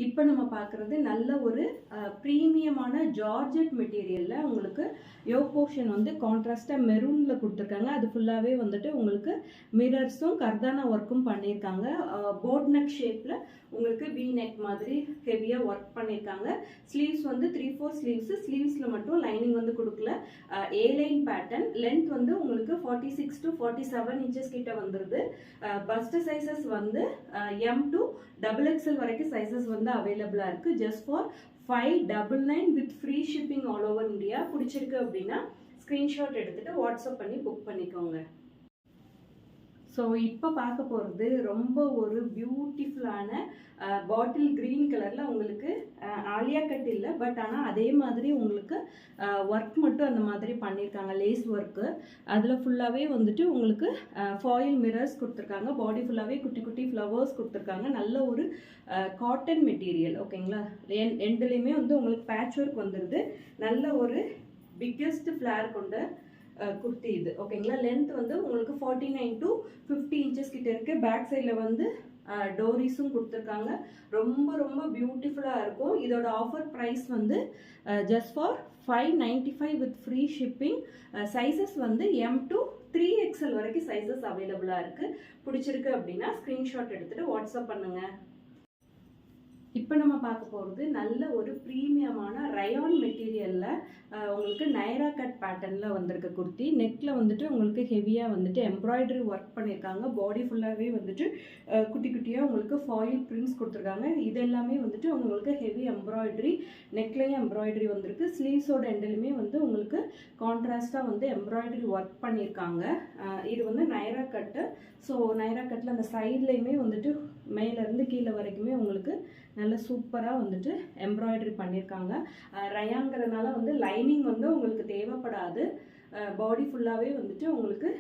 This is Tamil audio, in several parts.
இப்போ நம்ம பார்க்குறது நல்ல ஒரு ப்ரீமியமான ஜார்ஜெட் மெட்டீரியலில் உங்களுக்கு யோக் போர்ஷன் வந்து கான்ட்ராஸ்டாக மெரூனில் கொடுத்துருக்காங்க. அது ஃபுல்லாகவே வந்துட்டு உங்களுக்கு மிரர்ஸும் கர்தானா ஒர்க்கும் பண்ணியிருக்காங்க. போட் நெக் ஷேப்பில் உங்களுக்கு வி நெக் மாதிரி ஹெவியாக ஒர்க் பண்ணியிருக்காங்க. ஸ்லீவ்ஸ் வந்து 3/4 ஸ்லீவ்ஸு. ஸ்லீவ்ஸில் மட்டும் லைனிங் வந்து கொடுக்கல. ஏ லைன் பேட்டர்ன். லென்த் வந்து உங்களுக்கு 46 to 47 இன்ச்சஸ் கிட்ட வந்துடுது. பஸ்ட் சைஸஸ் வந்து எம் டு XXL வரைக்கும் சைஸஸ் வந்து அவைலபிளாக இருக்குது. Just for 599 with free shipping all over India. பிடிச்சிருக்கு அப்படின்னா ஸ்க்ரீன்ஷாட் எடுத்துகிட்டு வாட்ஸ்அப் பண்ணி புக் பண்ணிக்கோங்க. ஸோ இப்போ பார்க்க போகிறது ரொம்ப ஒரு பியூட்டிஃபுல்லான பாட்டில் க்ரீன் கலரில் உங்களுக்கு ஆலியா கட் இல்லை, பட் ஆனால் அதே மாதிரி உங்களுக்கு ஒர்க் மட்டும் அந்த மாதிரி பண்ணியிருக்காங்க. லேஸ் ஒர்க்கு அதில் ஃபுல்லாகவே வந்துட்டு உங்களுக்கு ஃபாயில் மிரர்ஸ் கொடுத்துருக்காங்க. பாடி ஃபுல்லாகவே குட்டி குட்டி ஃப்ளவர்ஸ் கொடுத்துருக்காங்க. நல்ல ஒரு காட்டன் மெட்டீரியல். ஓகேங்களா? எண்டுலேயுமே வந்து உங்களுக்கு பேட்ச் ஒர்க் வந்துடுது. நல்ல ஒரு பிக்கெஸ்ட் ஃப்ளேர் கொண்ட குர்த்தி இது. ஓகேங்களா? லென்த் வந்து உங்களுக்கு 49 to 50 இன்ச்சஸ் கிட்ட இருக்கு. பேக் சைடில் வந்து டோரிஸும் கொடுத்துருக்காங்க. ரொம்ப ரொம்ப பியூட்டிஃபுல்லாக இருக்கும். இதோட ஆஃபர் ப்ரைஸ் வந்து just for 595 with free shipping. Sizes வந்து எம் டு 3XL வரைக்கும் சைஸஸ் அவைலபிளாக இருக்குது. பிடிச்சிருக்கு அப்படின்னா ஸ்க்ரீன்ஷாட் எடுத்துகிட்டு வாட்ஸ்அப் பண்ணுங்கள். இப்போ நம்ம பார்க்க போகிறது நல்ல ஒரு ப்ரீமியமான ரயான் மெட்டீரியலில் உங்களுக்கு நைரா கட் பேட்டர்னில் வந்திருக்க குர்த்தி. நெக்கில் வந்துட்டு உங்களுக்கு ஹெவியாக வந்துட்டு எம்ப்ராய்டரி ஒர்க் பண்ணியிருக்காங்க. பாடி ஃபுல்லாகவே வந்துட்டு குட்டி குட்டியாக உங்களுக்கு ஃபாயில் பிரிண்ட்ஸ் கொடுத்துருக்காங்க. இது எல்லாமே வந்துட்டு உங்களுக்கு ஹெவி எம்ப்ராய்டரி. நெக்லையும் எம்ப்ராய்டரி வந்திருக்கு. ஸ்லீவ்ஸோட எண்டிலுமே வந்து உங்களுக்கு கான்ட்ராஸ்டாக வந்து எம்ப்ராய்டரி ஒர்க் பண்ணியிருக்காங்க. இது வந்து நைரா கட்டு. ஸோ நைரா கட்டில் அந்த சைட்லேயுமே வந்துட்டு மேலேருந்து கீழே வரைக்குமே உங்களுக்கு நல்ல சூப்பராக வந்துட்டு எம்ப்ராய்டரி பண்ணியிருக்காங்க. ரயாங்கிறதுனால வந்து லைனிங் வந்து உங்களுக்கு தேவைப்படாது. பாடி ஃபுல்லாகவே வந்துட்டு உங்களுக்கு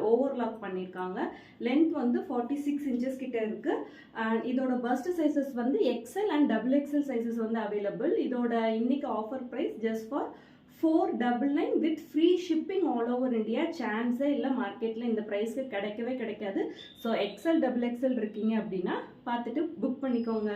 ஓவர்லாக் பண்ணியிருக்காங்க. லென்த் வந்து 46 இன்ச்சஸ் கிட்ட இருக்குது. இதோட பஸ்ட் சைஸஸ் வந்து XL அண்ட் XXL சைஸஸ் வந்து அவைலபிள். இதோட இன்னைக்கு offer price just for 499 with free shipping all over India. சான்ஸே இல்லை, மார்க்கெட்டில் இந்த ப்ரைஸ்க்கு கிடைக்கவே கிடைக்காது. ஸோ XL XXL இருக்கீங்க அப்படின்னா பார்த்துட்டு புக் பண்ணிக்கோங்க.